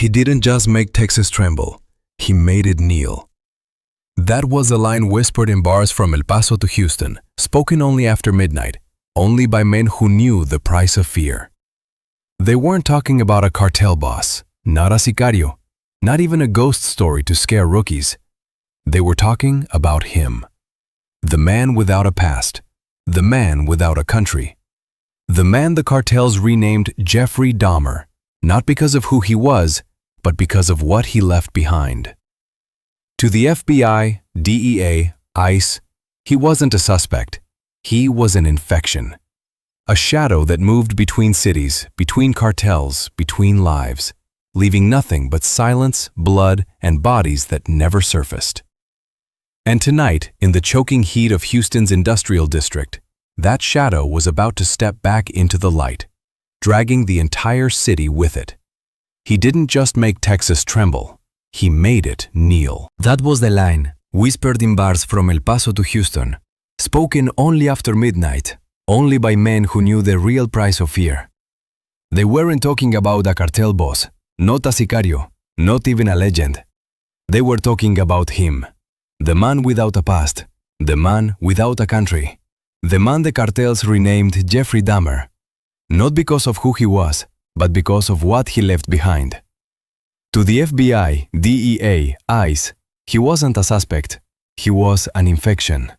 He didn't just make Texas tremble, he made it kneel. That was a line whispered in bars from El Paso to Houston, spoken only after midnight, only by men who knew the price of fear. They weren't talking about a cartel boss, not a sicario, not even a ghost story to scare rookies. They were talking about him. The man without a past, the man without a country. The man the cartels renamed Jeffrey Dahmer, not because of who he was, but because of what he left behind. To the FBI, DEA, ICE, he wasn't a suspect. He was an infection. A shadow that moved between cities, between cartels, between lives, leaving nothing but silence, blood, and bodies that never surfaced. And tonight, in the choking heat of Houston's industrial district, that shadow was about to step back into the light, dragging the entire city with it. He didn't just make Texas tremble, he made it kneel. That was the line, whispered in bars from El Paso to Houston, spoken only after midnight, only by men who knew the real price of fear. They weren't talking about a cartel boss, not a sicario, not even a legend. They were talking about him, the man without a past, the man without a country, the man the cartels renamed Jeffrey Dahmer, not because of who he was, but because of what he left behind. To the FBI, DEA, ICE, he wasn't a suspect, he was an infection.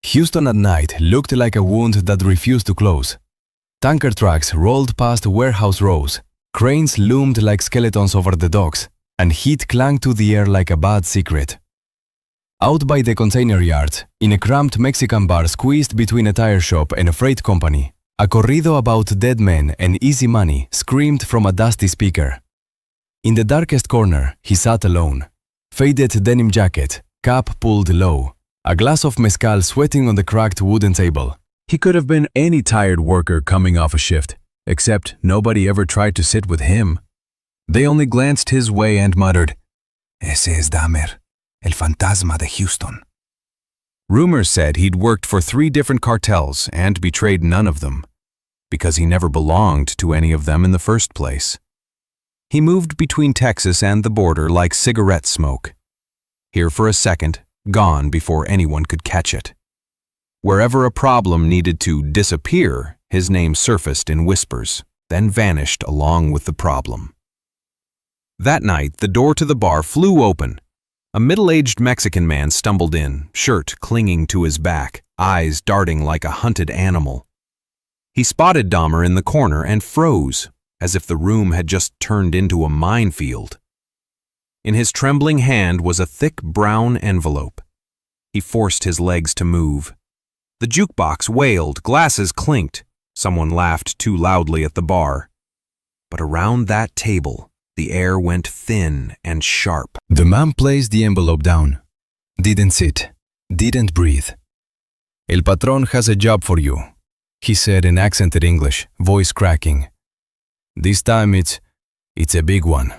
Houston at night looked like a wound that refused to close. Tanker trucks rolled past warehouse rows, cranes loomed like skeletons over the docks, and heat clung to the air like a bad secret. Out by the container yards, in a cramped Mexican bar squeezed between a tire shop and a freight company, a corrido about dead men and easy money screamed from a dusty speaker. In the darkest corner, he sat alone. Faded denim jacket, cap pulled low, a glass of mezcal sweating on the cracked wooden table. He could have been any tired worker coming off a shift, except nobody ever tried to sit with him. They only glanced his way and muttered, "Ese es Dahmer, el fantasma de Houston." Rumors said he'd worked for 3 different cartels and betrayed none of them, because he never belonged to any of them in the first place. He moved between Texas and the border like cigarette smoke. Here for a second, gone before anyone could catch it. Wherever a problem needed to disappear, his name surfaced in whispers, then vanished along with the problem. That night, the door to the bar flew open. A middle-aged Mexican man stumbled in, shirt clinging to his back, eyes darting like a hunted animal. He spotted Dahmer in the corner and froze, as if the room had just turned into a minefield. In his trembling hand was a thick brown envelope. He forced his legs to move. The jukebox wailed, glasses clinked. Someone laughed too loudly at the bar. But around that table, the air went thin and sharp. The man placed the envelope down. Didn't sit. Didn't breathe. "El patrón has a job for you," he said in accented English, voice cracking. "This time it's a big one.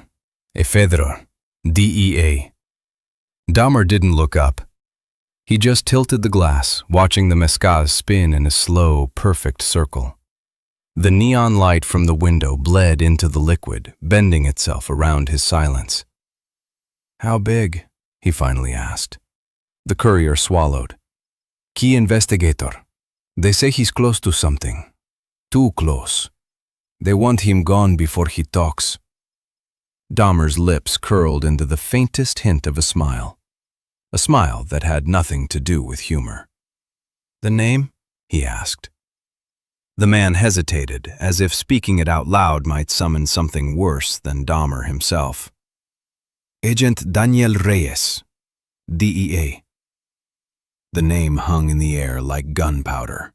A federal. DEA." Dahmer didn't look up. He just tilted the glass, watching the mezcal spin in a slow, perfect circle. The neon light from the window bled into the liquid, bending itself around his silence. "How big?" he finally asked. The courier swallowed. "Key investigator. They say he's close to something. Too close. They want him gone before he talks." Dahmer's lips curled into the faintest hint of a smile that had nothing to do with humor. "The name?" he asked. The man hesitated, as if speaking it out loud might summon something worse than Dahmer himself. "Agent Daniel Reyes, DEA." The name hung in the air like gunpowder.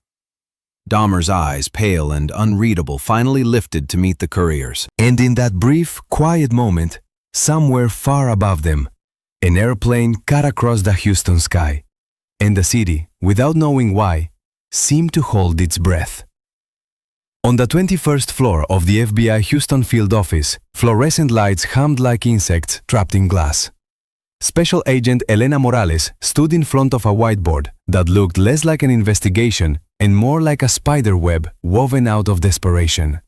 Dahmer's eyes, pale and unreadable, finally lifted to meet the courier's. And in that brief, quiet moment, somewhere far above them, an airplane cut across the Houston sky, and the city, without knowing why, seemed to hold its breath. On the 21st floor of the FBI Houston field office, fluorescent lights hummed like insects trapped in glass. Special Agent Elena Morales stood in front of a whiteboard that looked less like an investigation and more like a spider web woven out of desperation.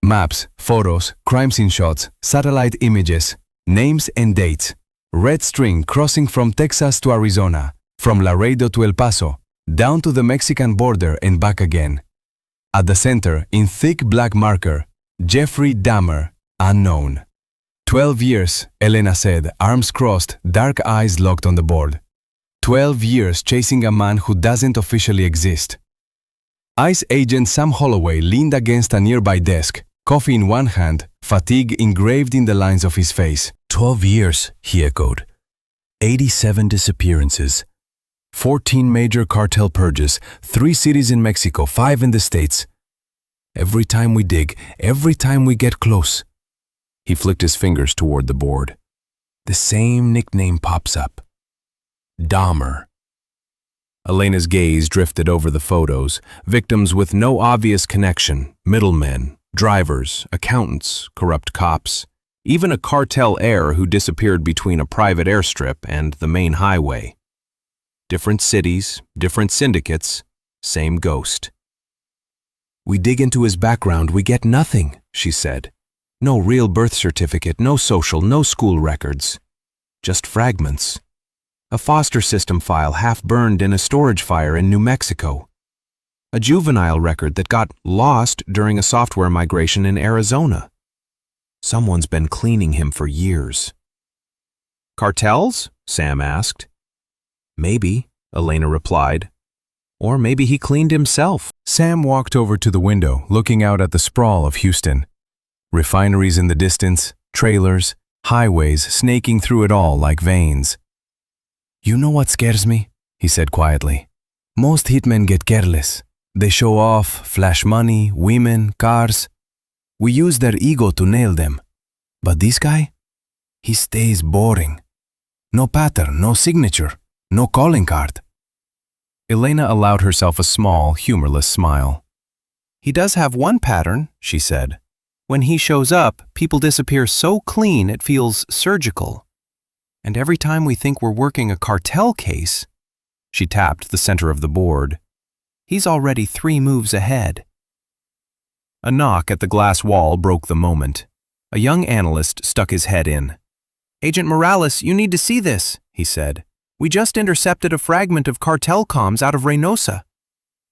Maps, photos, crime scene shots, satellite images, names and dates. Red string crossing from Texas to Arizona, from Laredo to El Paso, down to the Mexican border and back again. At the center, in thick black marker, Jeffrey Dahmer, unknown. 12 years, Elena said, arms crossed, dark eyes locked on the board. 12 years chasing a man who doesn't officially exist. ICE agent Sam Holloway leaned against a nearby desk, coffee in one hand, fatigue engraved in the lines of his face. 12 years, he echoed. 87 disappearances. 14 major cartel purges, 3 cities in Mexico, 5 in the States. Every time we dig, every time we get close. He flicked his fingers toward the board. The same nickname pops up. Dahmer. Elena's gaze drifted over the photos, victims with no obvious connection, middlemen, drivers, accountants, corrupt cops, even a cartel heir who disappeared between a private airstrip and the main highway. Different cities, different syndicates, same ghost. We dig into his background, we get nothing, she said. No real birth certificate, no social, no school records. Just fragments. A foster system file half burned in a storage fire in New Mexico. A juvenile record that got lost during a software migration in Arizona. Someone's been cleaning him for years. Cartels? Sam asked. Maybe, Elena replied. Or maybe he cleaned himself. Sam walked over to the window, looking out at the sprawl of Houston. Refineries in the distance, trailers, highways snaking through it all like veins. You know what scares me? He said quietly. Most hitmen get careless. They show off, flash money, women, cars. We use their ego to nail them. But this guy? He stays boring. No pattern, no signature, no calling card. Elena allowed herself a small, humorless smile. He does have one pattern, she said. When he shows up, people disappear so clean it feels surgical. And every time we think we're working a cartel case, she tapped the center of the board, he's already 3 moves ahead. A knock at the glass wall broke the moment. A young analyst stuck his head in. Agent Morales, you need to see this, he said. We just intercepted a fragment of cartel comms out of Reynosa.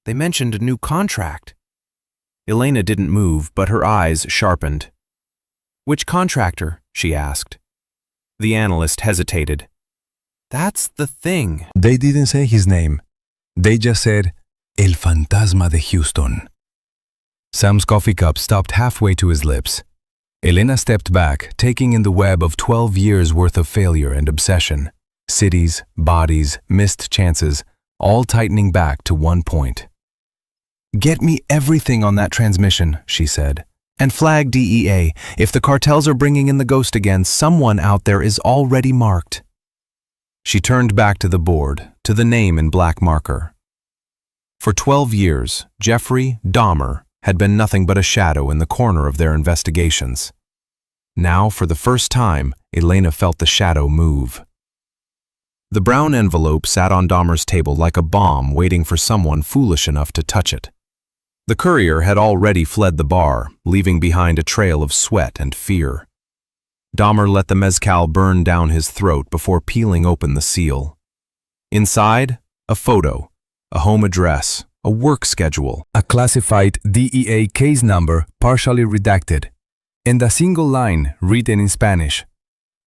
They mentioned a new contract. Elena didn't move, but her eyes sharpened. Which contractor? She asked. The analyst hesitated. That's the thing. They didn't say his name. They just said, El Fantasma de Houston. Sam's coffee cup stopped halfway to his lips. Elena stepped back, taking in the web of 12 years' worth of failure and obsession. Cities, bodies, missed chances, all tightening back to one point. Get me everything on that transmission, she said. And flag DEA. If the cartels are bringing in the ghost again, someone out there is already marked. She turned back to the board, to the name in black marker. For 12 years, Jeffrey Dahmer had been nothing but a shadow in the corner of their investigations. Now, for the first time, Elena felt the shadow move. The brown envelope sat on Dahmer's table like a bomb waiting for someone foolish enough to touch it. The courier had already fled the bar, leaving behind a trail of sweat and fear. Dahmer let the mezcal burn down his throat before peeling open the seal. Inside, a photo, a home address, a work schedule, a classified DEA case number partially redacted, and a single line written in Spanish.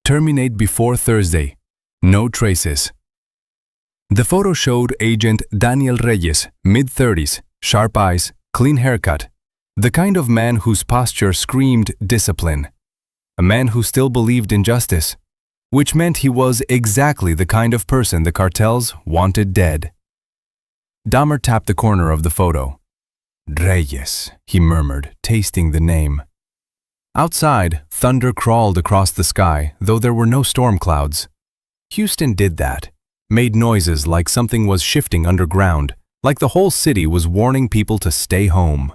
Terminate before Thursday. No traces. The photo showed Agent Daniel Reyes, mid-30s, sharp eyes, clean haircut, the kind of man whose posture screamed discipline. A man who still believed in justice, which meant he was exactly the kind of person the cartels wanted dead. Dahmer tapped the corner of the photo. Reyes, he murmured, tasting the name. Outside, thunder crawled across the sky, though there were no storm clouds. Houston did that, made noises like something was shifting underground, like the whole city was warning people to stay home.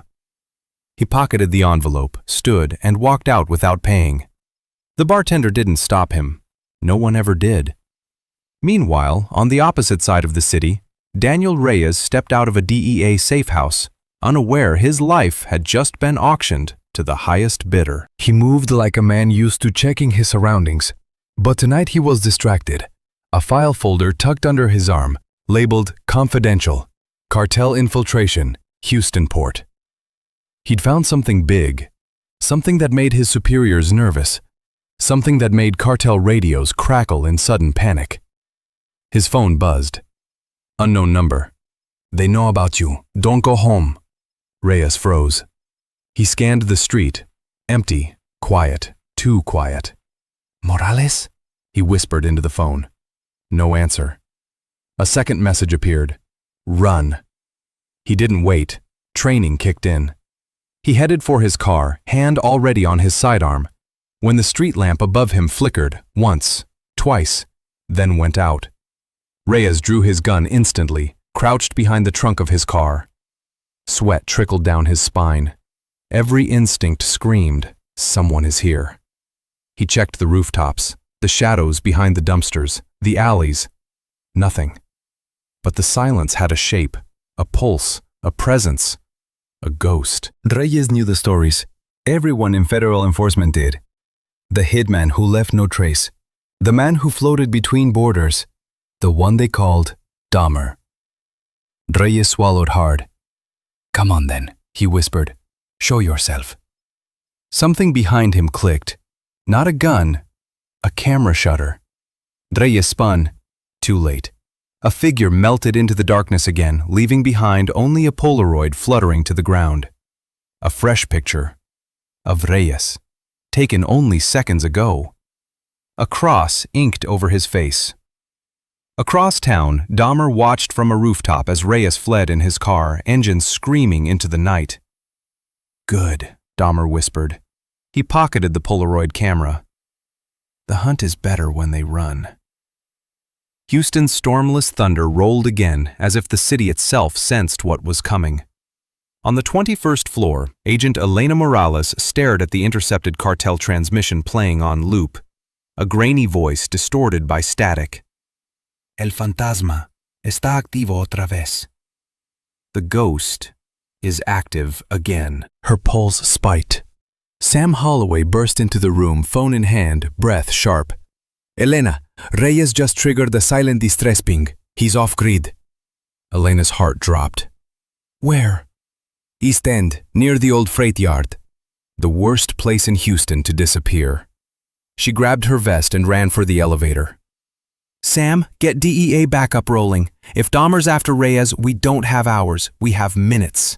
He pocketed the envelope, stood, and walked out without paying. The bartender didn't stop him. No one ever did. Meanwhile, on the opposite side of the city, Daniel Reyes stepped out of a DEA safe house, unaware his life had just been auctioned to the highest bidder. He moved like a man used to checking his surroundings. But tonight he was distracted. A file folder tucked under his arm, labeled Confidential, Cartel Infiltration, Houston Port. He'd found something big, something that made his superiors nervous, something that made cartel radios crackle in sudden panic. His phone buzzed. Unknown number. They know about you. Don't go home. Reyes froze. He scanned the street. Empty, quiet, too quiet. Morales? He whispered into the phone. No answer. A second message appeared. Run. He didn't wait. Training kicked in. He headed for his car, hand already on his sidearm, when the street lamp above him flickered once, twice, then went out. Reyes drew his gun instantly, crouched behind the trunk of his car. Sweat trickled down his spine. Every instinct screamed, someone is here. He checked the rooftops, the shadows behind the dumpsters, the alleys. Nothing. But the silence had a shape, a pulse, a presence, a ghost. Reyes knew the stories. Everyone in federal enforcement did. The hitman who left no trace. The man who floated between borders. The one they called Dahmer. Reyes swallowed hard. Come on then, he whispered. Show yourself. Something behind him clicked. Not a gun, a camera shutter. Reyes spun. Too late. A figure melted into the darkness again, leaving behind only a Polaroid fluttering to the ground. A fresh picture of Reyes, taken only seconds ago. A cross inked over his face. Across town, Dahmer watched from a rooftop as Reyes fled in his car, engines screaming into the night. Good, Dahmer whispered. He pocketed the Polaroid camera. The hunt is better when they run. Houston's stormless thunder rolled again, as if the city itself sensed what was coming. On the 21st floor, Agent Elena Morales stared at the intercepted cartel transmission playing on loop, a grainy voice distorted by static. El fantasma está activo otra vez. The ghost is active again. Her pulse spiked. Sam Holloway burst into the room, phone in hand, breath sharp. Elena, Reyes just triggered the silent distress ping. He's off-grid. Elena's heart dropped. Where? East End, near the old freight yard. The worst place in Houston to disappear. She grabbed her vest and ran for the elevator. Sam, get DEA backup rolling. If Dahmer's after Reyes, we don't have hours. We have minutes.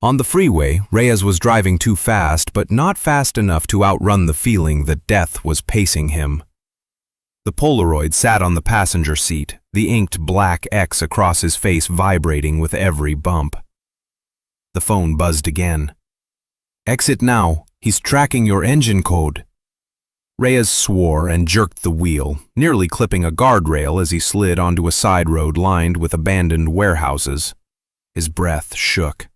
On the freeway, Reyes was driving too fast, but not fast enough to outrun the feeling that death was pacing him. The Polaroid sat on the passenger seat, the inked black X across his face vibrating with every bump. The phone buzzed again. Exit now. He's tracking your engine code. Reyes swore and jerked the wheel, nearly clipping a guardrail as he slid onto a side road lined with abandoned warehouses. His breath shook.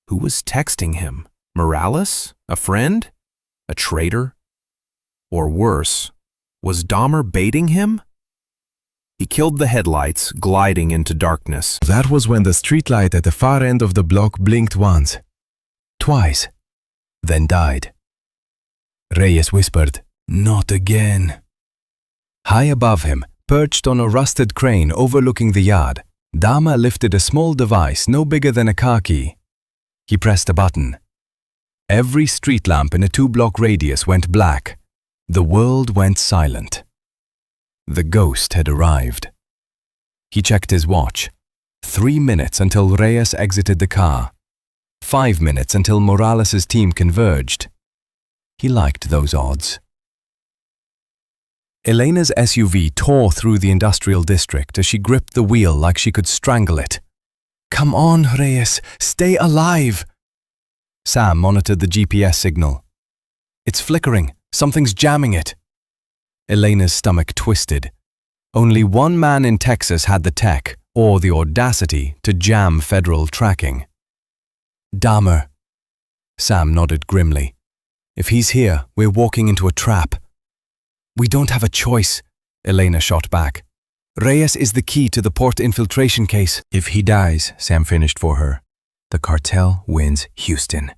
Who was texting him? Morales? A friend? A traitor? Or worse, was Dahmer baiting him? He killed the headlights, gliding into darkness. That was when the streetlight at the far end of the block blinked once, twice, then died. Reyes whispered, "Not again." High above him, perched on a rusted crane overlooking the yard, Dahmer lifted a small device no bigger than a car key. He pressed a button. Every street lamp in a 2-block radius went black. The world went silent. The ghost had arrived. He checked his watch. 3 minutes until Reyes exited the car. 5 minutes until Morales' team converged. He liked those odds. Elena's SUV tore through the industrial district as she gripped the wheel like she could strangle it. "Come on, Reyes, stay alive!" Sam monitored the GPS signal. "It's flickering. Something's jamming it." Elena's stomach twisted. Only one man in Texas had the tech or the audacity to jam federal tracking. Dahmer. Sam nodded grimly. "If he's here, we're walking into a trap." "We don't have a choice," Elena shot back. "Reyes is the key to the port infiltration case." "If he dies," Sam finished for her, "the cartel wins Houston."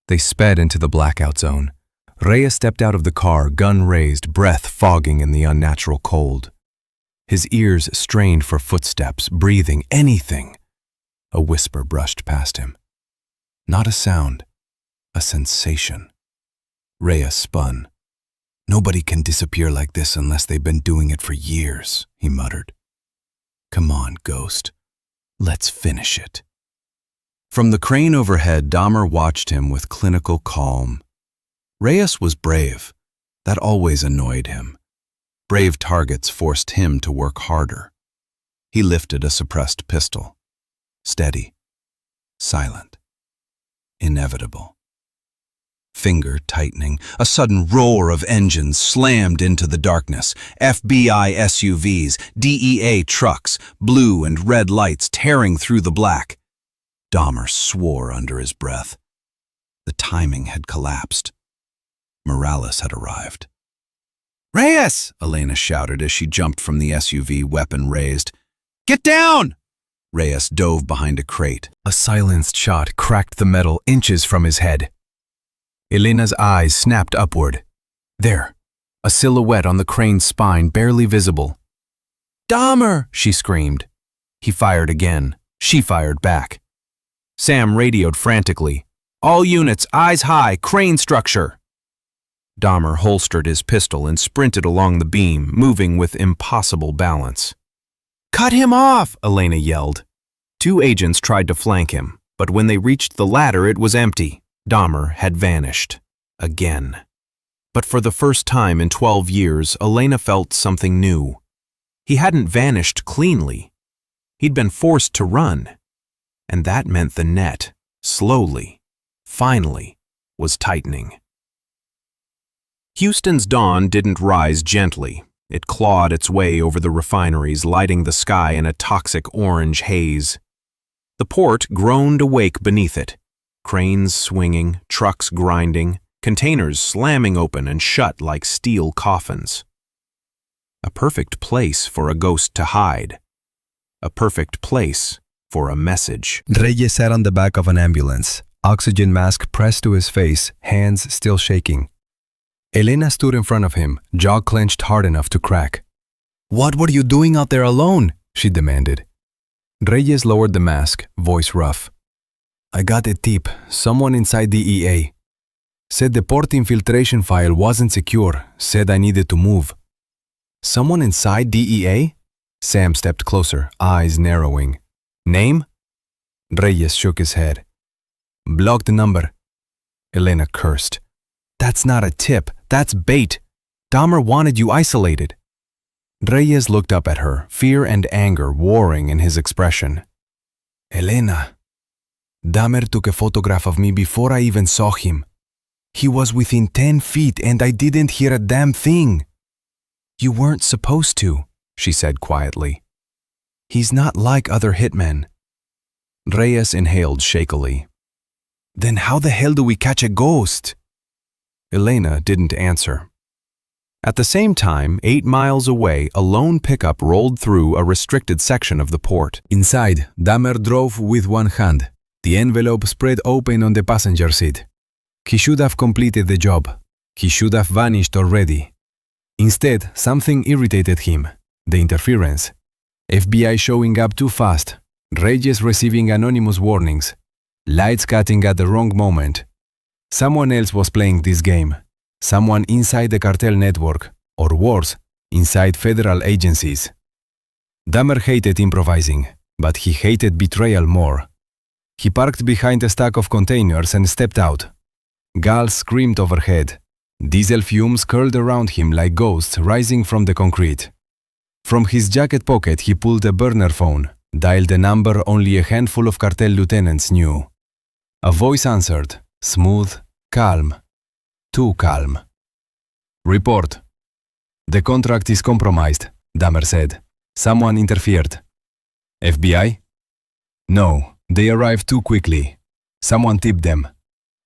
They sped into the blackout zone. Reyes stepped out of the car, gun raised, breath fogging in the unnatural cold. His ears strained for footsteps, breathing, anything. A whisper brushed past him. Not a sound, a sensation. Reyes spun. Nobody can disappear like this unless they've been doing it for years, he muttered. Come on, Ghost. Let's finish it. From the crane overhead, Dahmer watched him with clinical calm. Reyes was brave. That always annoyed him. Brave targets forced him to work harder. He lifted a suppressed pistol. Steady. Silent. Inevitable. Finger tightening, a sudden roar of engines slammed into the darkness. FBI SUVs, DEA trucks, blue and red lights tearing through the black. Dahmer swore under his breath. The timing had collapsed. Morales had arrived. "Reyes!" Elena shouted as she jumped from the SUV, weapon raised. "Get down!" Reyes dove behind a crate. A silenced shot cracked the metal inches from his head. Elena's eyes snapped upward. There, a silhouette on the crane's spine, barely visible. "Dahmer!" she screamed. He fired again. She fired back. Sam radioed frantically. "All units, eyes high, crane structure!" Dahmer holstered his pistol and sprinted along the beam, moving with impossible balance. "Cut him off!" Elena yelled. Two agents tried to flank him, but when they reached the ladder, it was empty. Dahmer had vanished. Again. But for the first time in 12 years, Elena felt something new. He hadn't vanished cleanly. He'd been forced to run. And that meant the net, slowly, finally, was tightening. Houston's dawn didn't rise gently. It clawed its way over the refineries, lighting the sky in a toxic orange haze. The port groaned awake beneath it. Cranes swinging, trucks grinding, containers slamming open and shut like steel coffins. A perfect place for a ghost to hide. A perfect place for a message. Reyes sat on the back of an ambulance, oxygen mask pressed to his face, hands still shaking. Elena stood in front of him, jaw clenched hard enough to crack. "What were you doing out there alone?" she demanded. Reyes lowered the mask, voice rough. "I got a tip, someone inside DEA. Said the port infiltration file wasn't secure, said I needed to move." "Someone inside DEA?" Sam stepped closer, eyes narrowing. "Name?" Reyes shook his head. "Blocked number." Elena cursed. "That's not a tip, that's bait. Dahmer wanted you isolated." Reyes looked up at her, fear and anger warring in his expression. "Elena, Dahmer took a photograph of me before I even saw him. He was within 10 feet and I didn't hear a damn thing." "You weren't supposed to," she said quietly. "He's not like other hitmen." Reyes inhaled shakily. "Then how the hell do we catch a ghost?" Elena didn't answer. At the same time, 8 miles away, a lone pickup rolled through a restricted section of the port. Inside, Dahmer drove with one hand, the envelope spread open on the passenger seat. He should have completed the job. He should have vanished already. Instead, something irritated him, the interference. FBI showing up too fast, Reyes receiving anonymous warnings, lights cutting at the wrong moment. Someone else was playing this game. Someone inside the cartel network, or worse, inside federal agencies. Dahmer hated improvising, but he hated betrayal more. He parked behind a stack of containers and stepped out. Gulls screamed overhead. Diesel fumes curled around him like ghosts rising from the concrete. From his jacket pocket he pulled a burner phone, dialed a number only a handful of cartel lieutenants knew. A voice answered, smooth, calm. Too calm. "Report. The contract is compromised," Dahmer said. "Someone interfered." "FBI?" "No, they arrived too quickly. Someone tipped them.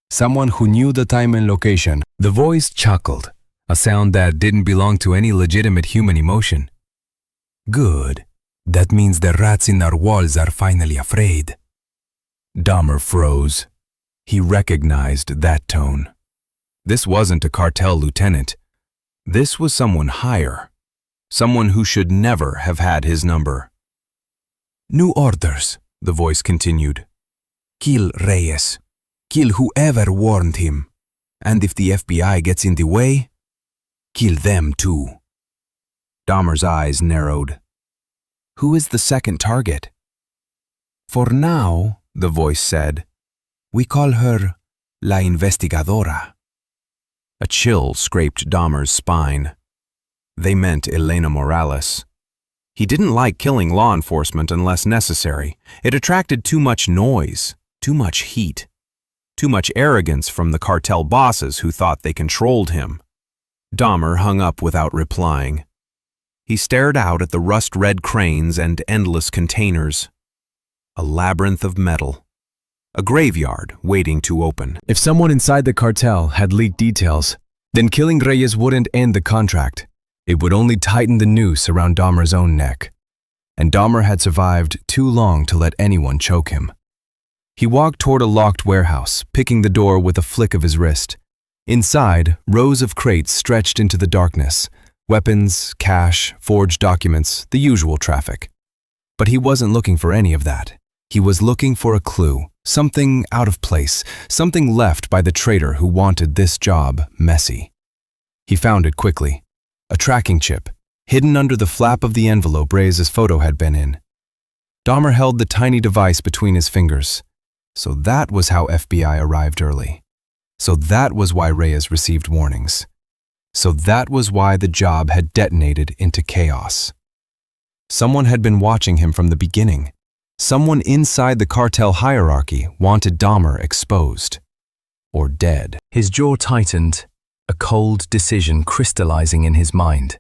Someone who knew the time and location." The voice chuckled, a sound that didn't belong to any legitimate human emotion. "Good. That means the rats in our walls are finally afraid." Dahmer froze. He recognized that tone. This wasn't a cartel lieutenant. This was someone higher. Someone who should never have had his number. "New orders," the voice continued. "Kill Reyes. Kill whoever warned him. And if the FBI gets in the way, kill them too." Dahmer's eyes narrowed. "Who is the second target?" "For now," the voice said, "we call her La Investigadora." A chill scraped Dahmer's spine. They meant Elena Morales. He didn't like killing law enforcement unless necessary. It attracted too much noise, too much heat, too much arrogance from the cartel bosses who thought they controlled him. Dahmer hung up without replying. He stared out at the rust-red cranes and endless containers. A labyrinth of metal. A graveyard waiting to open. If someone inside the cartel had leaked details, then killing Reyes wouldn't end the contract. It would only tighten the noose around Dahmer's own neck. And Dahmer had survived too long to let anyone choke him. He walked toward a locked warehouse, picking the door with a flick of his wrist. Inside, rows of crates stretched into the darkness. Weapons, cash, forged documents, the usual traffic. But he wasn't looking for any of that. He was looking for a clue, something out of place, something left by the traitor who wanted this job messy. He found it quickly. A tracking chip, hidden under the flap of the envelope Reyes' photo had been in. Dahmer held the tiny device between his fingers. So that was how FBI arrived early. So that was why Reyes received warnings. So that was why the job had detonated into chaos. Someone had been watching him from the beginning. Someone inside the cartel hierarchy wanted Dahmer exposed. Or dead. His jaw tightened, a cold decision crystallizing in his mind.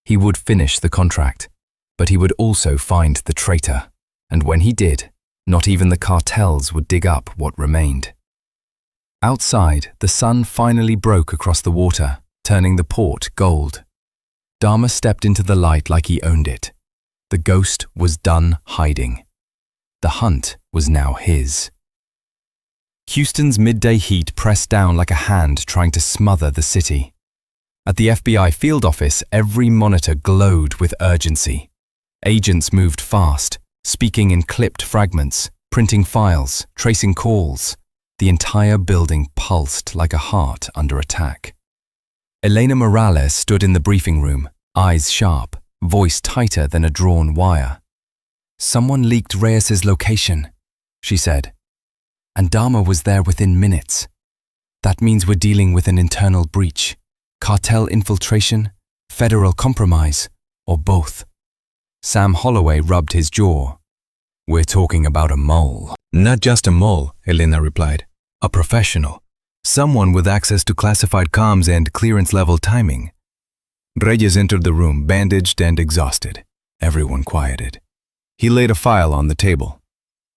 He would finish the contract, but he would also find the traitor. And when he did, not even the cartels would dig up what remained. Outside, the sun finally broke across the water, turning the port gold. Dahmer stepped into the light like he owned it. The ghost was done hiding. The hunt was now his. Houston's midday heat pressed down like a hand trying to smother the city. At the FBI field office, every monitor glowed with urgency. Agents moved fast, speaking in clipped fragments, printing files, tracing calls. The entire building pulsed like a heart under attack. Elena Morales stood in the briefing room, eyes sharp, voice tighter than a drawn wire. "Someone leaked Reyes' location," she said. "And Dahmer was there within minutes. That means we're dealing with an internal breach, cartel infiltration, federal compromise, or both." Sam Holloway rubbed his jaw. "We're talking about a mole." "Not just a mole," Elena replied. "A professional. Someone with access to classified comms and clearance-level timing." Reyes entered the room, bandaged and exhausted. Everyone quieted. He laid a file on the table.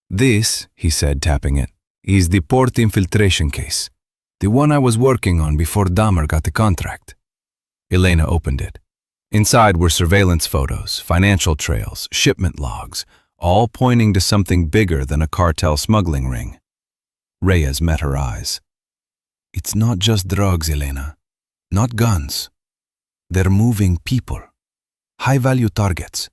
"This," he said, tapping it, "is the port infiltration case. The one I was working on before Dahmer got the contract." Elena opened it. Inside were surveillance photos, financial trails, shipment logs, all pointing to something bigger than a cartel smuggling ring. Reyes met her eyes. "It's not just drugs, Elena. Not guns. They're moving people. High-value targets.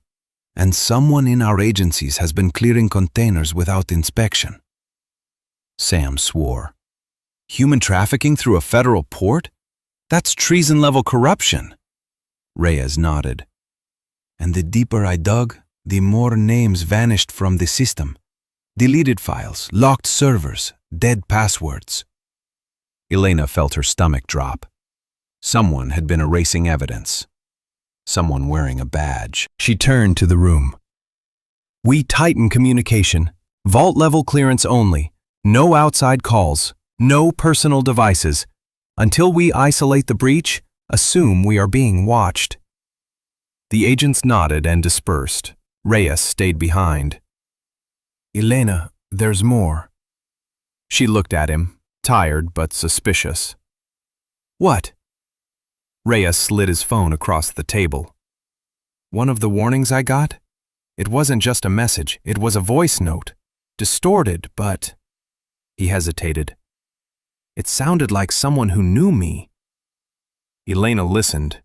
And someone in our agencies has been clearing containers without inspection." Sam swore. "Human trafficking through a federal port? That's treason-level corruption." Reyes nodded. "And the deeper I dug, the more names vanished from the system. Deleted files, locked servers, dead passwords." Elena felt her stomach drop. Someone had been erasing evidence. Someone wearing a badge. She turned to the room. "We tighten communication. Vault-level clearance only. No outside calls. No personal devices. Until we isolate the breach, assume we are being watched." The agents nodded and dispersed. Reyes stayed behind. "Elena, there's more." She looked at him, tired but suspicious. "What?" Reyes slid his phone across the table. "One of the warnings I got? It wasn't just a message, it was a voice note. Distorted, but..." He hesitated. It sounded like someone who knew me. Elena listened.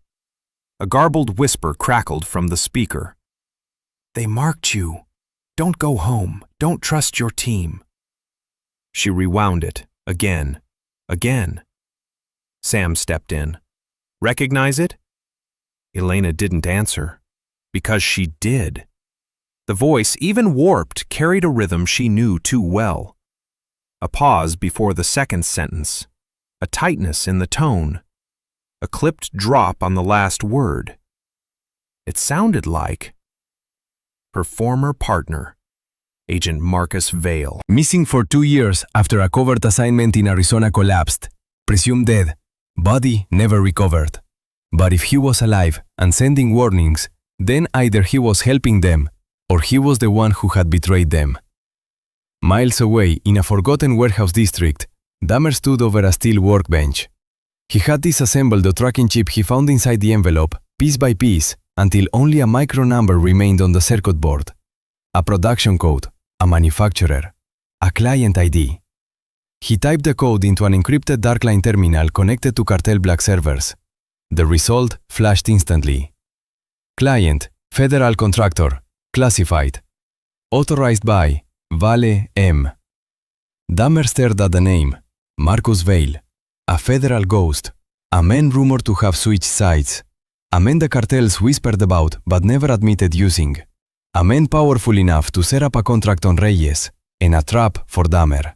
A garbled whisper crackled from the speaker. "They marked you. Don't go home. Don't trust your team." She rewound it, again. Sam stepped in. "Recognize it?" Elena didn't answer. Because she did. The voice, even warped, carried a rhythm she knew too well. A pause before the second sentence. A tightness in the tone. A clipped drop on the last word. It sounded like her former partner, Agent Marcus Vale. Missing for 2 years after a covert assignment in Arizona collapsed. Presumed dead. Body never recovered. But if he was alive and sending warnings, then either he was helping them or he was the one who had betrayed them. Miles away, in a forgotten warehouse district, Dahmer stood over a steel workbench. He had disassembled the tracking chip he found inside the envelope, piece by piece, until only a micro number remained on the circuit board. A production code, a manufacturer, a client ID. He typed the code into an encrypted darkline terminal connected to Cartel Black servers. The result flashed instantly. Client, Federal Contractor, Classified. Authorized by Vale M. Dahmer stared at the name, Marcus Vale, a federal ghost, a man rumored to have switched sides, a man the cartels whispered about but never admitted using, a man powerful enough to set up a contract on Reyes, and a trap for Dahmer.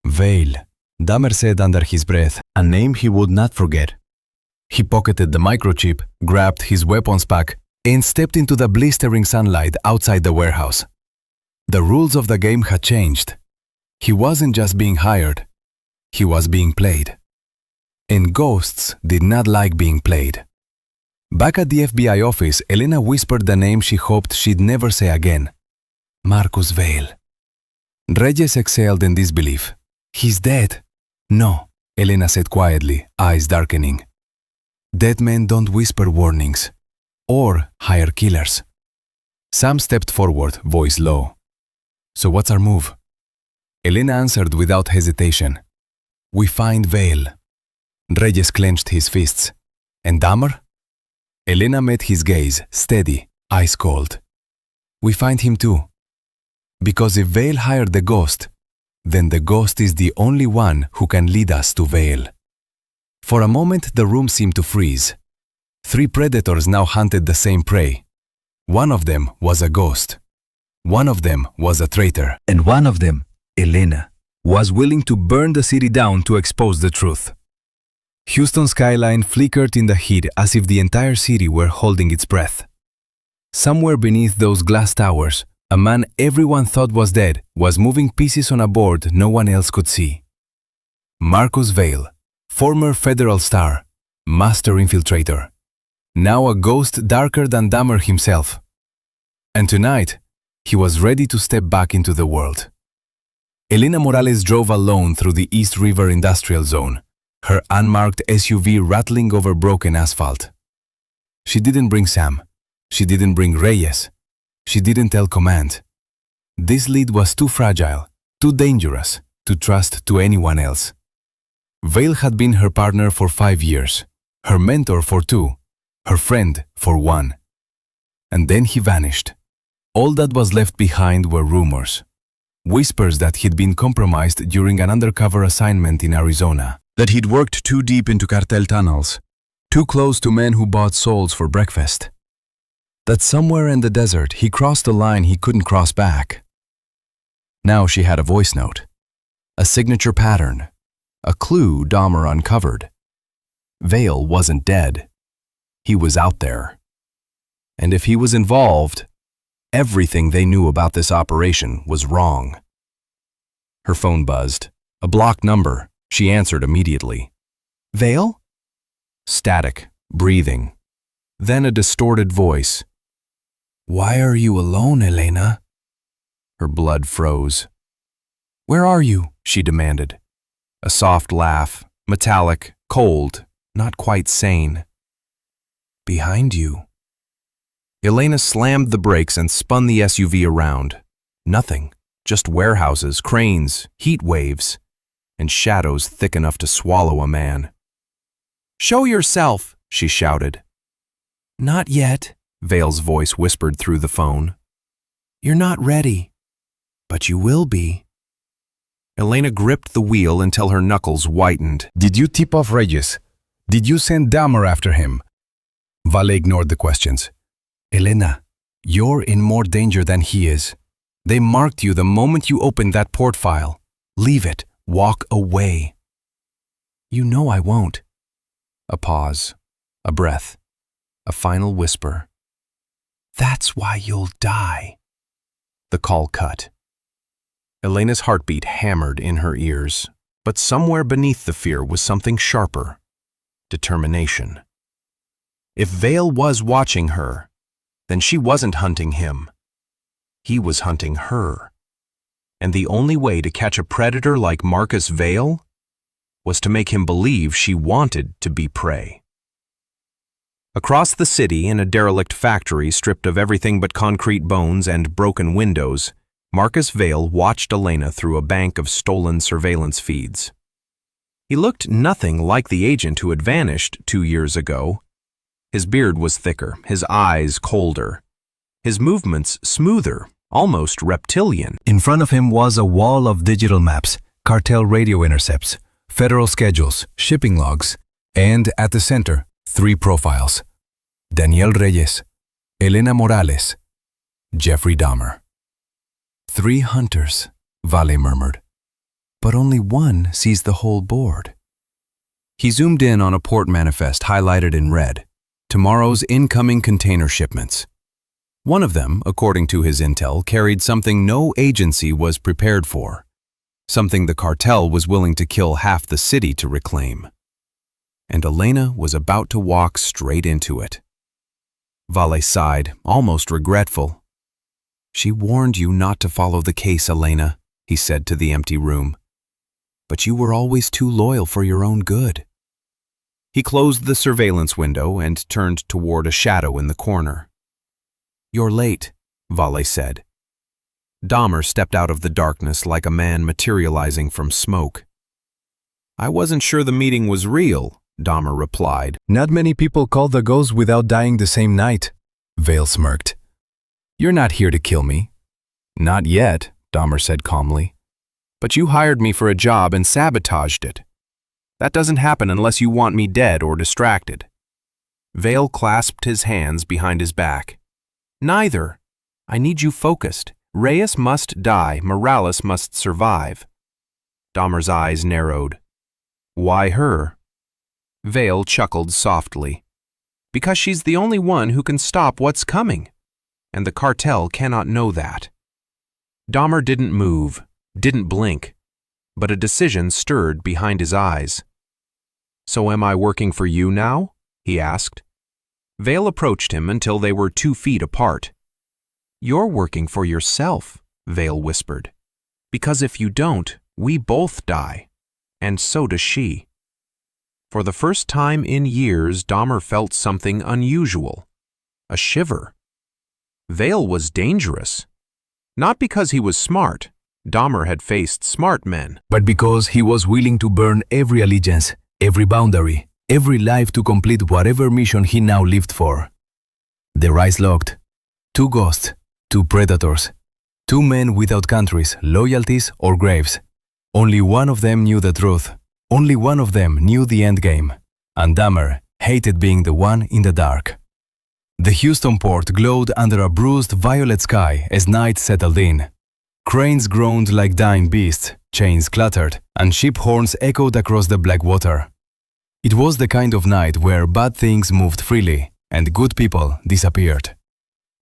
Vale, Dahmer said under his breath, a name he would not forget. He pocketed the microchip, grabbed his weapons pack, and stepped into the blistering sunlight outside the warehouse. The rules of the game had changed. He wasn't just being hired. He was being played. And ghosts did not like being played. Back at the FBI office, Elena whispered the name she hoped she'd never say again. Marcus Vale. Reyes exhaled in disbelief. He's dead. No, Elena said quietly, eyes darkening. Dead men don't whisper warnings. Or hire killers. Sam stepped forward, voice low. So what's our move? Elena answered without hesitation. We find Vale. Reyes clenched his fists. And Dahmer? Elena met his gaze, steady, ice cold. We find him too. Because if Vale hired the ghost, then the ghost is the only one who can lead us to Vale. For a moment, the room seemed to freeze. 3 predators now hunted the same prey. One of them was a ghost. One of them was a traitor. And one of them, Elena, was willing to burn the city down to expose the truth. Houston's skyline flickered in the heat as if the entire city were holding its breath. Somewhere beneath those glass towers, a man everyone thought was dead was moving pieces on a board no one else could see. Marcus Vale, former federal star, master infiltrator. Now a ghost darker than Dahmer himself. And tonight, he was ready to step back into the world. Elena Morales drove alone through the East River Industrial Zone, her unmarked SUV rattling over broken asphalt. She didn't bring Sam. She didn't bring Reyes. She didn't tell command. This lead was too fragile, too dangerous to trust to anyone else. Vale had been her partner for 5 years, her mentor for 2, her friend for 1. And then he vanished. All that was left behind were rumors. Whispers that he'd been compromised during an undercover assignment in Arizona, that he'd worked too deep into cartel tunnels, too close to men who bought souls for breakfast, that somewhere in the desert he crossed a line he couldn't cross back. Now she had a voice note, a signature pattern, a clue Dahmer uncovered. Vale wasn't dead. He was out there. And if he was involved, everything they knew about this operation was wrong. Her phone buzzed. A blocked number. She answered immediately. Vale? Static, breathing. Then a distorted voice. Why are you alone, Elena? Her blood froze. Where are you? She demanded. A soft laugh, metallic, cold, not quite sane. Behind you. Elena slammed the brakes and spun the SUV around. Nothing, just warehouses, cranes, heat waves. and shadows thick enough to swallow a man. "Show yourself!" she shouted. "Not yet," Vale's voice whispered through the phone. "You're not ready, but you will be." Elena gripped the wheel until her knuckles whitened. Did you tip off Reyes? Did you send Dahmer after him? Vale ignored the questions. Elena, you're in more danger than he is. They marked you the moment you opened that port file. Leave it. Walk away. "You know I won't." A pause, a breath, a final whisper. "That's why you'll die." The call cut. Elena's heartbeat hammered in her ears, but somewhere beneath the fear was something sharper. Determination. If Vale was watching her, then she wasn't hunting him. He was hunting her. And the only way to catch a predator like Marcus Vale was to make him believe she wanted to be prey. Across the city, in a derelict factory stripped of everything but concrete bones and broken windows, Marcus Vale watched Elena through a bank of stolen surveillance feeds. He looked nothing like the agent who had vanished 2 years ago. His beard was thicker, his eyes colder, his movements smoother, almost reptilian. In front of him was a wall of digital maps, cartel radio intercepts, federal schedules, shipping logs, and at the center, 3 profiles. Daniel Reyes, Elena Morales, Jeffrey Dahmer. 3 hunters, Vale murmured. But only one sees the whole board. He zoomed in on a port manifest highlighted in red. Tomorrow's incoming container shipments. One of them, according to his intel, carried something no agency was prepared for. Something the cartel was willing to kill half the city to reclaim. And Elena was about to walk straight into it. Vale sighed, almost regretful. "She warned you not to follow the case, Elena," he said to the empty room. "But you were always too loyal for your own good." He closed the surveillance window and turned toward a shadow in the corner. "You're late," Vale said. Dahmer stepped out of the darkness like a man materializing from smoke. "I wasn't sure the meeting was real," Dahmer replied. Not many people call the ghost without dying the same night, Vale smirked. "You're not here to kill me." "Not yet," Dahmer said calmly. "But you hired me for a job and sabotaged it. That doesn't happen unless you want me dead or distracted." Vale clasped his hands behind his back. "Neither. I need you focused. Reyes must die. Morales must survive." Dahmer's eyes narrowed. "Why her?" Vale chuckled softly. "Because she's the only one who can stop what's coming. And the cartel cannot know that." Dahmer didn't move, didn't blink, but a decision stirred behind his eyes. "So am I working for you now?" he asked. Vale approached him until they were 2 feet apart. "You're working for yourself," Vale whispered. "Because if you don't, we both die. And so does she." For the first time in years, Dahmer felt something unusual. A shiver. Vale was dangerous. Not because he was smart. Dahmer had faced smart men. But because he was willing to burn every allegiance, every boundary, every life to complete whatever mission he now lived for. Their eyes locked. 2 ghosts, 2 predators, 2 men without countries, loyalties, or graves. Only one of them knew the truth. Only one of them knew the endgame. And Dahmer hated being the one in the dark. The Houston port glowed under a bruised violet sky as night settled in. Cranes groaned like dying beasts, chains clattered, and ship horns echoed across the black water. It was the kind of night where bad things moved freely and good people disappeared.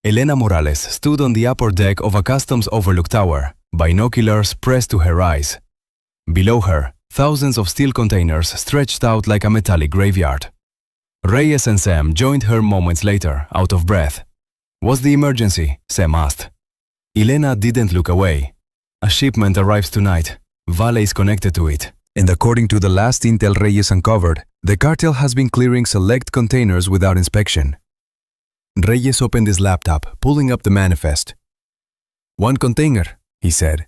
Elena Morales stood on the upper deck of a customs overlook tower, binoculars pressed to her eyes. Below her, thousands of steel containers stretched out like a metallic graveyard. Reyes and Sam joined her moments later, out of breath. "What's the emergency?" Sam asked. Elena didn't look away. "A shipment arrives tonight. Vale is connected to it. And according to the last intel Reyes uncovered, the cartel has been clearing select containers without inspection." Reyes opened his laptop, pulling up the manifest. "1 container," he said.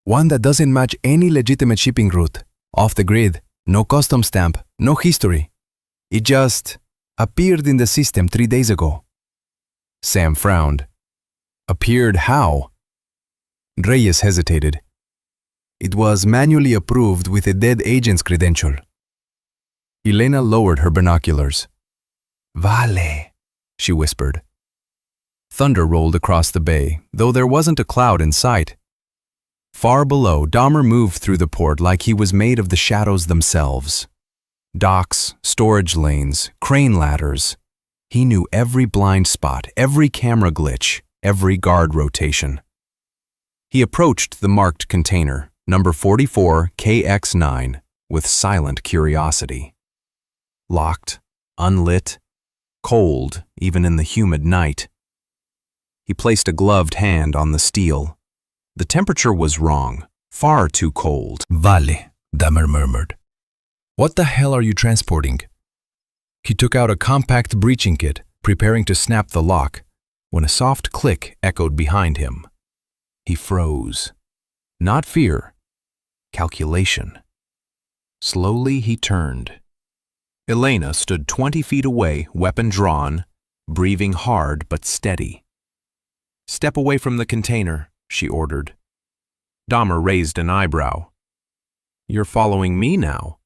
"One that doesn't match any legitimate shipping route. Off the grid, no custom stamp, no history. It just appeared in the system 3 days ago. Sam frowned. Appeared how? Reyes hesitated. It was manually approved with a dead agent's credential. Elena lowered her binoculars. Vale, she whispered. Thunder rolled across the bay, though there wasn't a cloud in sight. Far below, Dahmer moved through the port like he was made of the shadows themselves. Docks, storage lanes, crane ladders. He knew every blind spot, every camera glitch, every guard rotation. He approached the marked container, number 44 KX9, with silent curiosity. Locked, unlit, cold even in the humid night. He placed a gloved hand on the steel. The temperature was wrong, far too cold. Vale, Dahmer murmured. What the hell are you transporting? He took out a compact breaching kit, preparing to snap the lock, when a soft click echoed behind him. He froze. Not fear, calculation. Slowly he turned. Elena stood 20 feet away, weapon drawn, breathing hard but steady. Step away from the container, she ordered. Dahmer raised an eyebrow. You're following me now.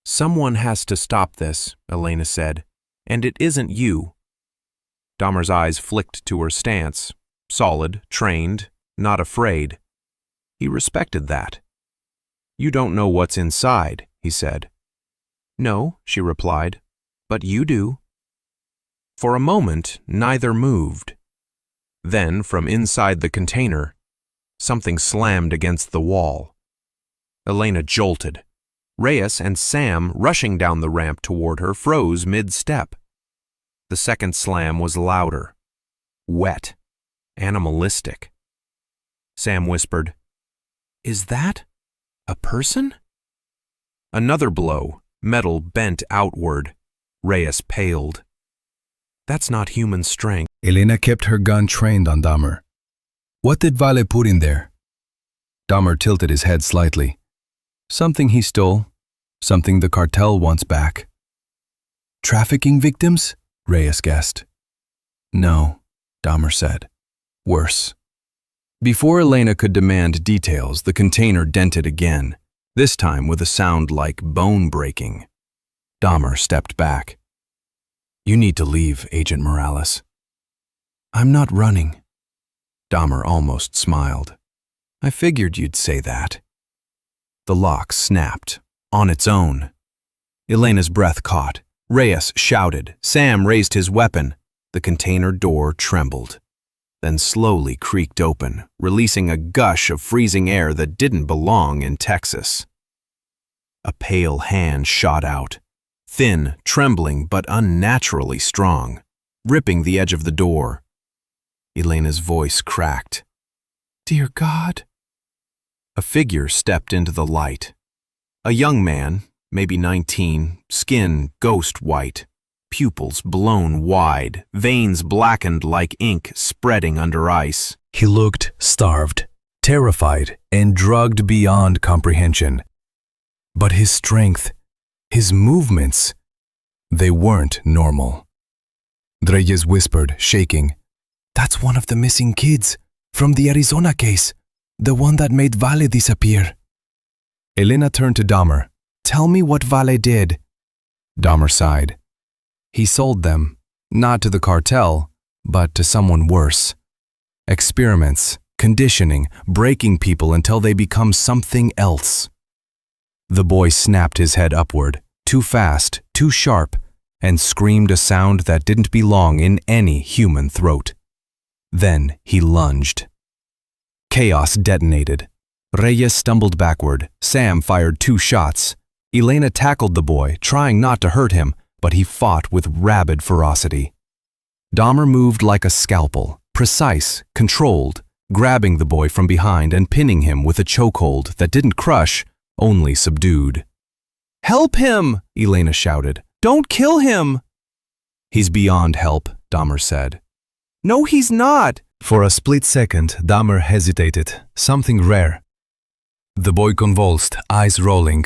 Someone has to stop this, Elena said, and it isn't you. Dahmer's eyes flicked to her stance, solid, trained, not afraid. He respected that. You don't know what's inside, he said. No, she replied, but you do. For a moment, neither moved. Then, from inside the container, something slammed against the wall. Elena jolted. Reyes and Sam, rushing down the ramp toward her, froze mid-step. The second slam was louder, wet, animalistic. Sam whispered, "Is that a person?" Another blow, metal bent outward. Reyes paled. That's not human strength. Elena kept her gun trained on Dahmer. What did Vale put in there? Dahmer tilted his head slightly. Something he stole, something the cartel wants back. Trafficking victims? Reyes guessed. No, Dahmer said. Worse. Before Elena could demand details, the container dented again, this time with a sound like bone breaking. Dahmer stepped back. You need to leave, Agent Morales. I'm not running. Dahmer almost smiled. I figured you'd say that. The lock snapped, on its own. Elena's breath caught. Reyes shouted. Sam raised his weapon. The container door trembled, then slowly creaked open, releasing a gush of freezing air that didn't belong in Texas. A pale hand shot out, thin, trembling, but unnaturally strong, ripping the edge of the door. Elena's voice cracked. Dear God. A figure stepped into the light. A young man, maybe 19, skin ghost white, pupils blown wide, veins blackened like ink spreading under ice. He looked starved, terrified, and drugged beyond comprehension. But his strength, his movements, they weren't normal. Reyes whispered, shaking. That's one of the missing kids from the Arizona case, the one that made Vale disappear. Elena turned to Dahmer. Tell me what Vale did. Dahmer sighed. He sold them, not to the cartel, but to someone worse. Experiments, conditioning, breaking people until they become something else. The boy snapped his head upward, too fast, too sharp, and screamed a sound that didn't belong in any human throat. Then he lunged. Chaos detonated. Reyes stumbled backward. Sam fired 2 shots. Elena tackled the boy, trying not to hurt him, but he fought with rabid ferocity. Dahmer moved like a scalpel, precise, controlled, grabbing the boy from behind and pinning him with a chokehold that didn't crush, only subdued. Help him! Elena shouted. Don't kill him! He's beyond help, Dahmer said. No, he's not! For a split second, Dahmer hesitated. Something rare. The boy convulsed, eyes rolling.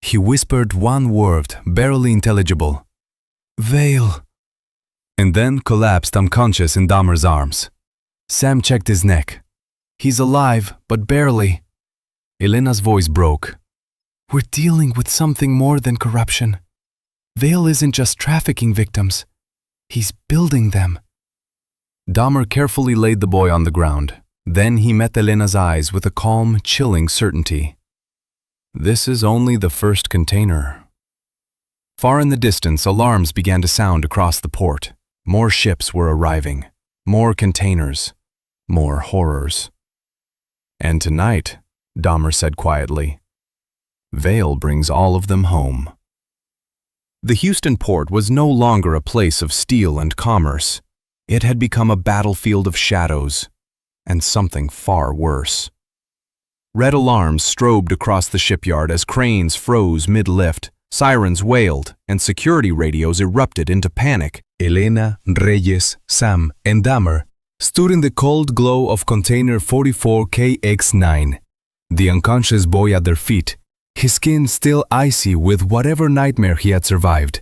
He whispered one word, barely intelligible. Vale. And then collapsed unconscious in Dahmer's arms. Sam checked his neck. He's alive, but barely. Elena's voice broke. We're dealing with something more than corruption. Vale isn't just trafficking victims. He's building them. Dahmer carefully laid the boy on the ground. Then he met Elena's eyes with a calm, chilling certainty. This is only the first container. Far in the distance, alarms began to sound across the port. More ships were arriving. More containers. More horrors. And tonight, Dahmer said quietly, Vale brings all of them home. The Houston port was no longer a place of steel and commerce. It had become a battlefield of shadows, and something far worse. Red alarms strobed across the shipyard as cranes froze mid-lift, sirens wailed, and security radios erupted into panic. Elena, Reyes, Sam, and Dahmer stood in the cold glow of container 44KX9, the unconscious boy at their feet, his skin still icy with whatever nightmare he had survived.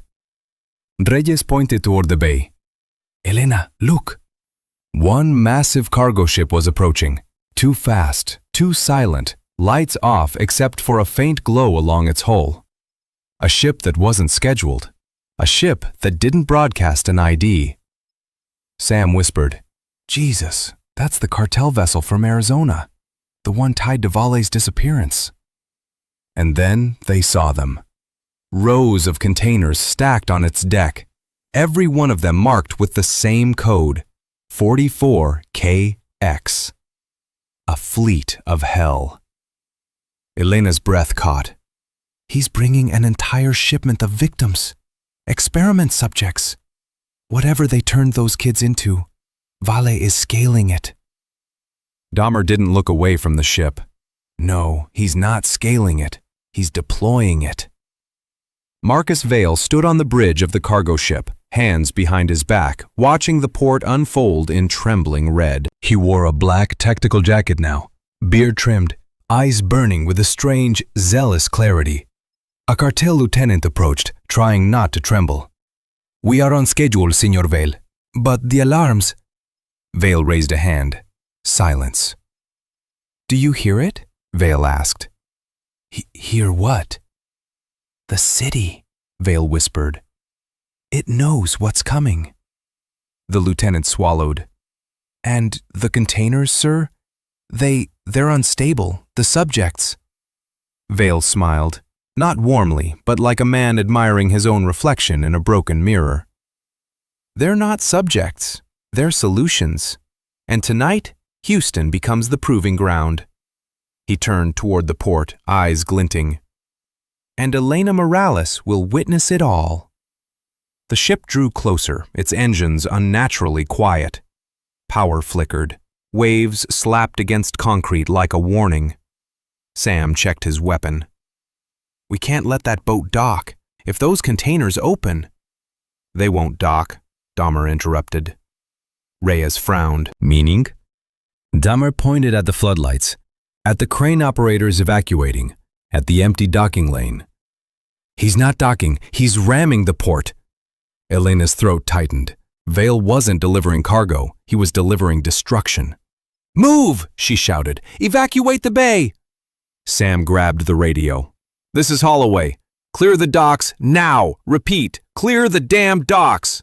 Reyes pointed toward the bay. Elena, look! One massive cargo ship was approaching, too fast, too silent, lights off except for a faint glow along its hull. A ship that wasn't scheduled. A ship that didn't broadcast an ID. Sam whispered, Jesus, that's the cartel vessel from Arizona, the one tied to Vale's disappearance. And then they saw them. Rows of containers stacked on its deck, every one of them marked with the same code, 44KX. A fleet of hell. Elena's breath caught. He's bringing an entire shipment of victims, experiment subjects. Whatever they turned those kids into, Vale is scaling it. Dahmer didn't look away from the ship. No, he's not scaling it. He's deploying it. Marcus Vale stood on the bridge of the cargo ship, hands behind his back, watching the port unfold in trembling red. He wore a black tactical jacket now, beard trimmed, eyes burning with a strange, zealous clarity. A cartel lieutenant approached, trying not to tremble. We are on schedule, Senor Vale. But the alarms... Vale raised a hand. Silence. Do you hear it? Vale asked. Hear what? The city, Vale whispered. It knows what's coming. The lieutenant swallowed. And the containers, sir? They're unstable, the subjects. Vale smiled, not warmly, but like a man admiring his own reflection in a broken mirror. They're not subjects, they're solutions. And tonight, Houston becomes the proving ground. He turned toward the port, eyes glinting. And Elena Morales will witness it all. The ship drew closer, its engines unnaturally quiet. Power flickered. Waves slapped against concrete like a warning. Sam checked his weapon. We can't let that boat dock. If those containers open... They won't dock, Dahmer interrupted. Reyes frowned. Meaning? Dahmer pointed at the floodlights, at the crane operators evacuating, at the empty docking lane. He's not docking, he's ramming the port. Elena's throat tightened. Vale wasn't delivering cargo, he was delivering destruction. Move, she shouted. Evacuate the bay! Sam grabbed the radio. This is Holloway. Clear the docks now! Repeat, clear the damn docks!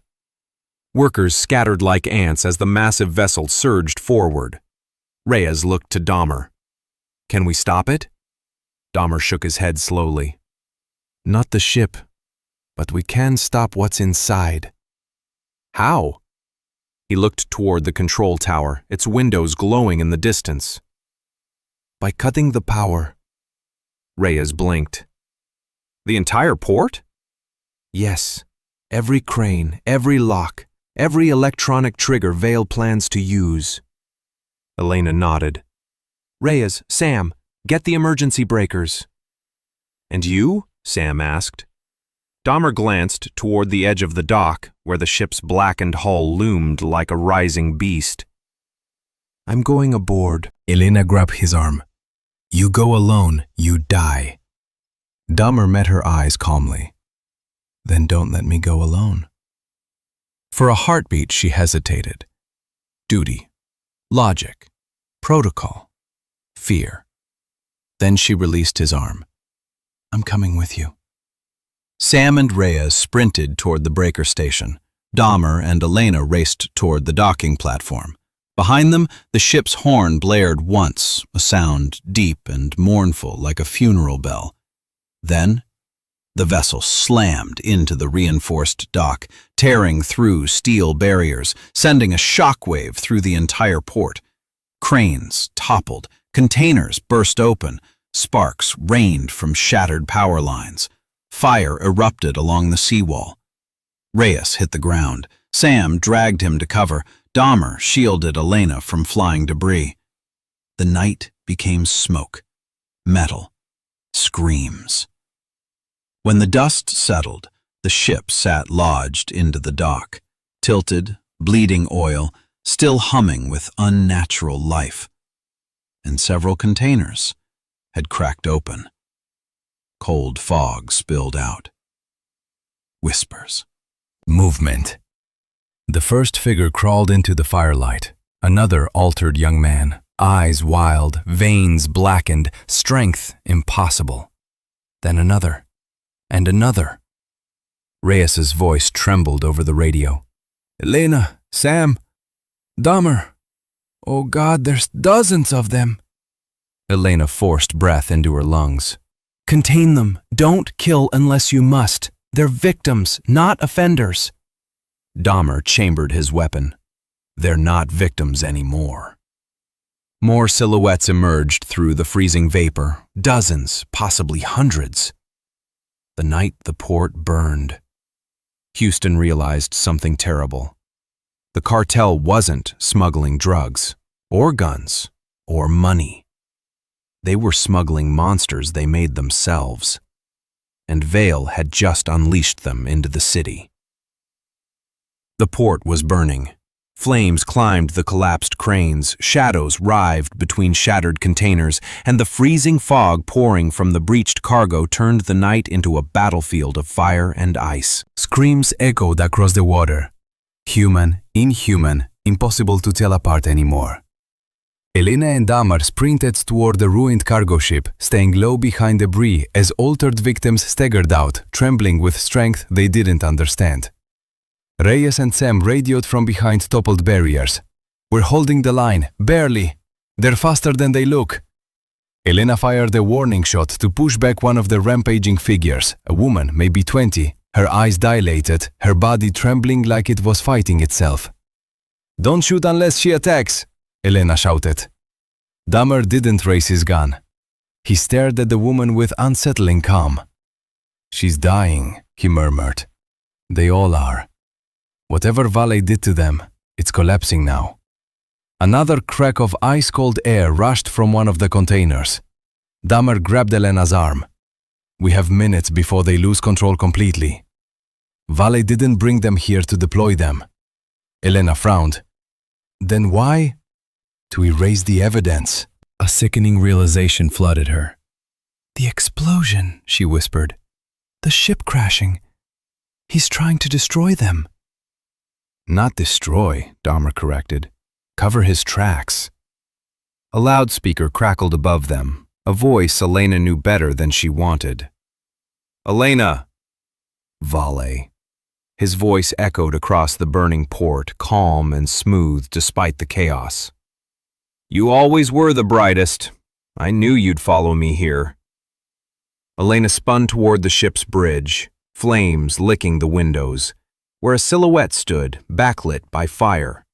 Workers scattered like ants as the massive vessel surged forward. Reyes looked to Dahmer. Can we stop it? Dahmer shook his head slowly. Not the ship, but we can stop what's inside. How? He looked toward the control tower, its windows glowing in the distance. By cutting the power. Reyes blinked. The entire port? Yes. Every crane, every lock, every electronic trigger Vale plans to use. Elena nodded. Reyes, Sam, get the emergency breakers. And you? Sam asked. Dahmer glanced toward the edge of the dock, where the ship's blackened hull loomed like a rising beast. I'm going aboard. Elena grabbed his arm. You go alone, you die. Dahmer met her eyes calmly. Then don't let me go alone. For a heartbeat, she hesitated. Duty, logic, protocol, fear. Then she released his arm. I'm coming with you. Sam and Reyes sprinted toward the breaker station. Dahmer and Elena raced toward the docking platform. Behind them, the ship's horn blared once, a sound deep and mournful like a funeral bell. Then, the vessel slammed into the reinforced dock, tearing through steel barriers, sending a shockwave through the entire port. Cranes toppled, containers burst open, sparks rained from shattered power lines. Fire erupted along the seawall. Reyes hit the ground. Sam dragged him to cover. Dahmer shielded Elena from flying debris. The night became smoke, metal, screams. When the dust settled, the ship sat lodged into the dock, tilted, bleeding oil, still humming with unnatural life. And several containers had cracked open. Cold fog spilled out. Whispers. Movement. The first figure crawled into the firelight. Another altered young man, eyes wild, veins blackened, strength impossible. Then another, and another. Reyes's voice trembled over the radio. Elena, Sam, Dahmer. Oh God, there's dozens of them. Elena forced breath into her lungs. Contain them. Don't kill unless you must. They're victims, not offenders. Dahmer chambered his weapon. They're not victims anymore. More silhouettes emerged through the freezing vapor, dozens, possibly hundreds. The night the port burned. Houston realized something terrible. The cartel wasn't smuggling drugs, or guns, or money. They were smuggling monsters they made themselves. And Vale had just unleashed them into the city. The port was burning. Flames climbed the collapsed cranes, shadows writhed between shattered containers, and the freezing fog pouring from the breached cargo turned the night into a battlefield of fire and ice. Screams echoed across the water. Human, inhuman, impossible to tell apart anymore. Elena and Dahmer sprinted toward the ruined cargo ship, staying low behind debris as altered victims staggered out, trembling with strength they didn't understand. Reyes and Sam radioed from behind toppled barriers. We're holding the line, barely. They're faster than they look. Elena fired a warning shot to push back one of the rampaging figures, a woman, maybe 20, her eyes dilated, her body trembling like it was fighting itself. Don't shoot unless she attacks, Elena shouted. Dahmer didn't raise his gun. He stared at the woman with unsettling calm. She's dying, he murmured. They all are. Whatever Vale did to them, it's collapsing now. Another crack of ice-cold air rushed from one of the containers. Dahmer grabbed Elena's arm. We have minutes before they lose control completely. Vale didn't bring them here to deploy them. Elena frowned. Then why? To erase the evidence. A sickening realization flooded her. The explosion, she whispered. The ship crashing. He's trying to destroy them. Not destroy, Dahmer corrected. Cover his tracks. A loudspeaker crackled above them, a voice Elena knew better than she wanted. Elena! Vale. His voice echoed across the burning port, calm and smooth despite the chaos. You always were the brightest. I knew you'd follow me here. Elena spun toward the ship's bridge, flames licking the windows, where a silhouette stood, backlit by fire.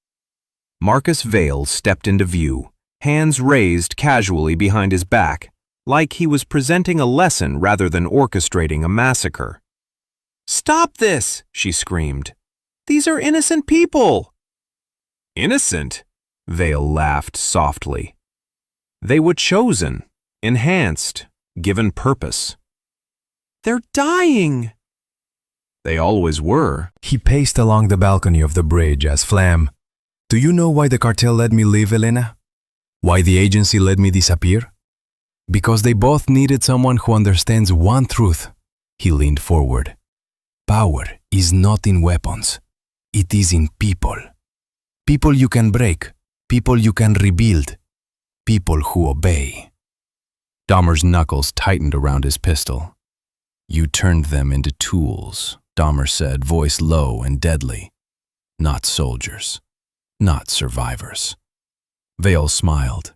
Marcus Vale stepped into view, hands raised casually behind his back, like he was presenting a lesson rather than orchestrating a massacre. Stop this, she screamed. These are innocent people. Innocent? Vale laughed softly. They were chosen, enhanced, given purpose. They're dying. They always were. He paced along the balcony of the bridge as Flam. Do you know why the cartel let me live, Elena? Why the agency let me disappear? Because they both needed someone who understands one truth. He leaned forward. Power is not in weapons. It is in people. People you can break. People you can rebuild. People who obey. Dahmer's knuckles tightened around his pistol. You turned them into tools, Dahmer said, voice low and deadly. Not soldiers. Not survivors. Vale smiled.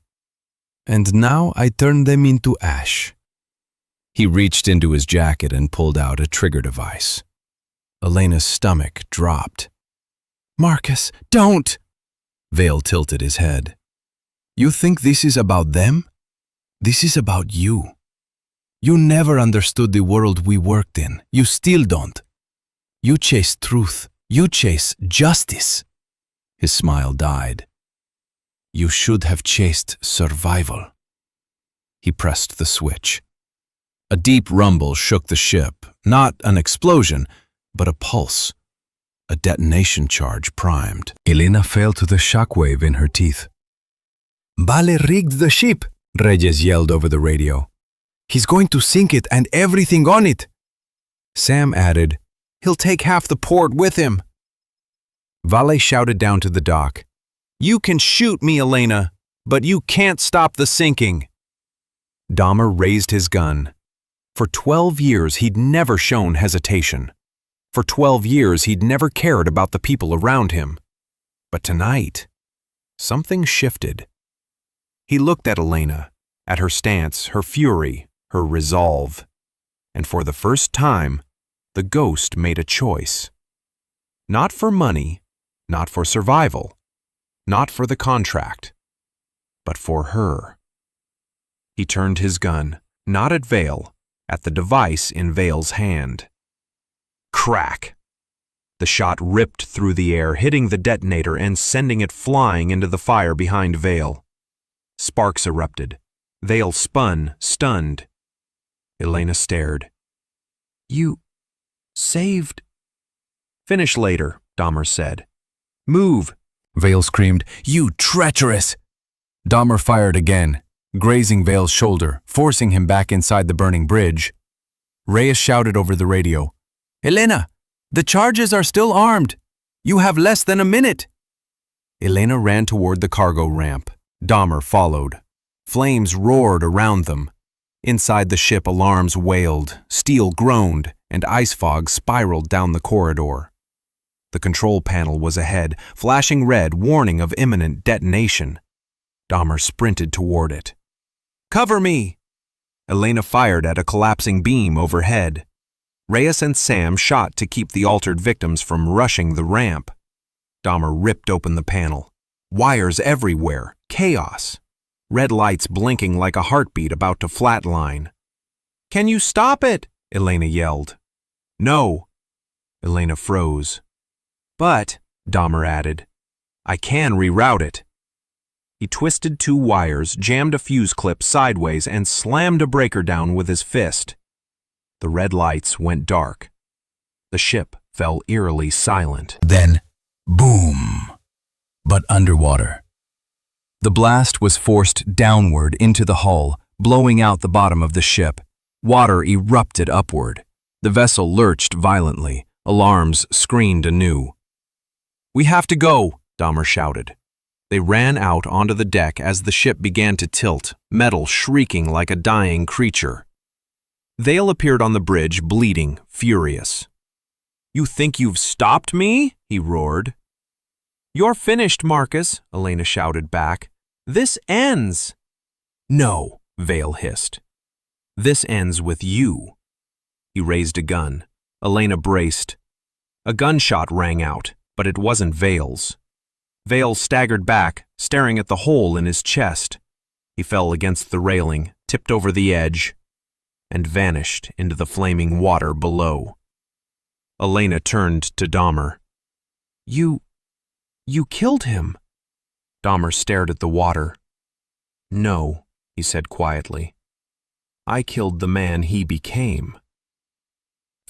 And now I turned them into ash. He reached into his jacket and pulled out a trigger device. Elena's stomach dropped. Marcus, don't! Vale tilted his head. You think this is about them? This is about you. You never understood the world we worked in. You still don't. You chase truth. You chase justice. His smile died. You should have chased survival. He pressed the switch. A deep rumble shook the ship, not an explosion, but a pulse. A detonation charge primed. Elena fell to the shockwave in her teeth. Vale rigged the ship, Reyes yelled over the radio. He's going to sink it and everything on it. Sam added, He'll take half the port with him. Vale shouted down to the dock. You can shoot me, Elena, but you can't stop the sinking. Dahmer raised his gun. For 12 years, he'd never shown hesitation. For 12 years, he'd never cared about the people around him. But tonight, something shifted. He looked at Elena, at her stance, her fury, her resolve. And for the first time, the ghost made a choice. Not for money, not for survival, not for the contract, but for her. He turned his gun, not at Vale, at the device in Vale's hand. Crack! The shot ripped through the air, hitting the detonator and sending it flying into the fire behind Vale. Sparks erupted. Vale spun, stunned. Elena stared. You saved... Finish later, Dahmer said. Move! Vale screamed. You treacherous! Dahmer fired again, grazing Vale's shoulder, forcing him back inside the burning bridge. Reyes shouted over the radio. Elena, the charges are still armed. You have less than a minute. Elena ran toward the cargo ramp. Dahmer followed. Flames roared around them. Inside the ship, alarms wailed, steel groaned, and ice fog spiraled down the corridor. The control panel was ahead, flashing red, warning of imminent detonation. Dahmer sprinted toward it. Cover me! Elena fired at a collapsing beam overhead. Reyes and Sam shot to keep the altered victims from rushing the ramp. Dahmer ripped open the panel. Wires everywhere, chaos. Red lights blinking like a heartbeat about to flatline. Can you stop it? Elena yelled. No. Elena froze. But, Dahmer added, I can reroute it. He twisted two wires, jammed a fuse clip sideways, and slammed a breaker down with his fist. The red lights went dark. The ship fell eerily silent. Then, boom! But underwater. The blast was forced downward into the hull, blowing out the bottom of the ship. Water erupted upward. The vessel lurched violently. Alarms screamed anew. We have to go, Dahmer shouted. They ran out onto the deck as the ship began to tilt, metal shrieking like a dying creature. Vale appeared on the bridge, bleeding, furious. You think you've stopped me? He roared. You're finished, Marcus, Elena shouted back. This ends. No, Vale hissed. This ends with you. He raised a gun. Elena braced. A gunshot rang out, but it wasn't Vale's. Vale staggered back, staring at the hole in his chest. He fell against the railing, tipped over the edge, and vanished into the flaming water below. Elena turned to Dahmer. You killed him. Dahmer stared at the water. No, he said quietly. I killed the man he became.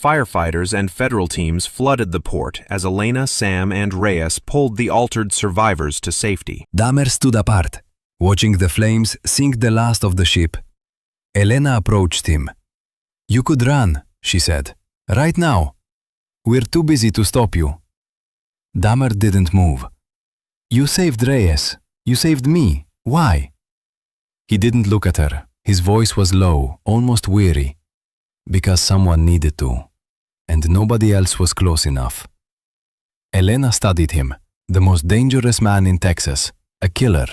Firefighters and federal teams flooded the port as Elena, Sam, and Reyes pulled the altered survivors to safety. Dahmer stood apart, watching the flames sink the last of the ship. Elena approached him. You could run, she said. Right now. We're too busy to stop you. Dahmer didn't move. You saved Reyes. You saved me. Why? He didn't look at her. His voice was low, almost weary. Because someone needed to. And nobody else was close enough. Elena studied him, the most dangerous man in Texas, a killer,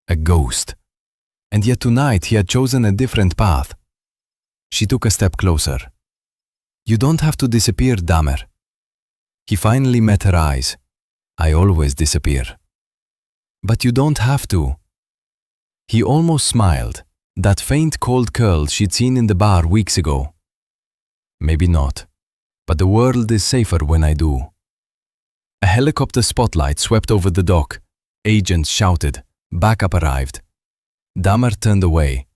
a ghost. And yet tonight he had chosen a different path. She took a step closer. You don't have to disappear, Dahmer. He finally met her eyes. I always disappear. But you don't have to. He almost smiled, that faint cold curl she'd seen in the bar weeks ago. Maybe not, but the world is safer when I do. A helicopter spotlight swept over the dock. Agents shouted. Backup arrived. Dahmer turned away.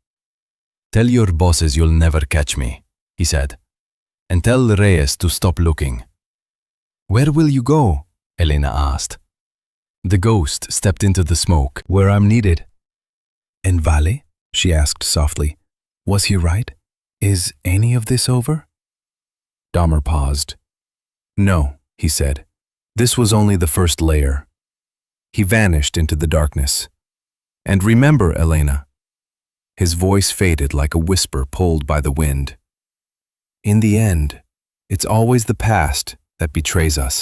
Tell your bosses you'll never catch me, he said. And tell Reyes to stop looking. Where will you go? Elena asked. The ghost stepped into the smoke. Where I'm needed. And Vale? She asked softly. Was he right? Is any of this over? Dahmer paused. No, he said. This was only the first layer. He vanished into the darkness. And remember, Elena. His voice faded like a whisper pulled by the wind. In the end, it's always the past that betrays us.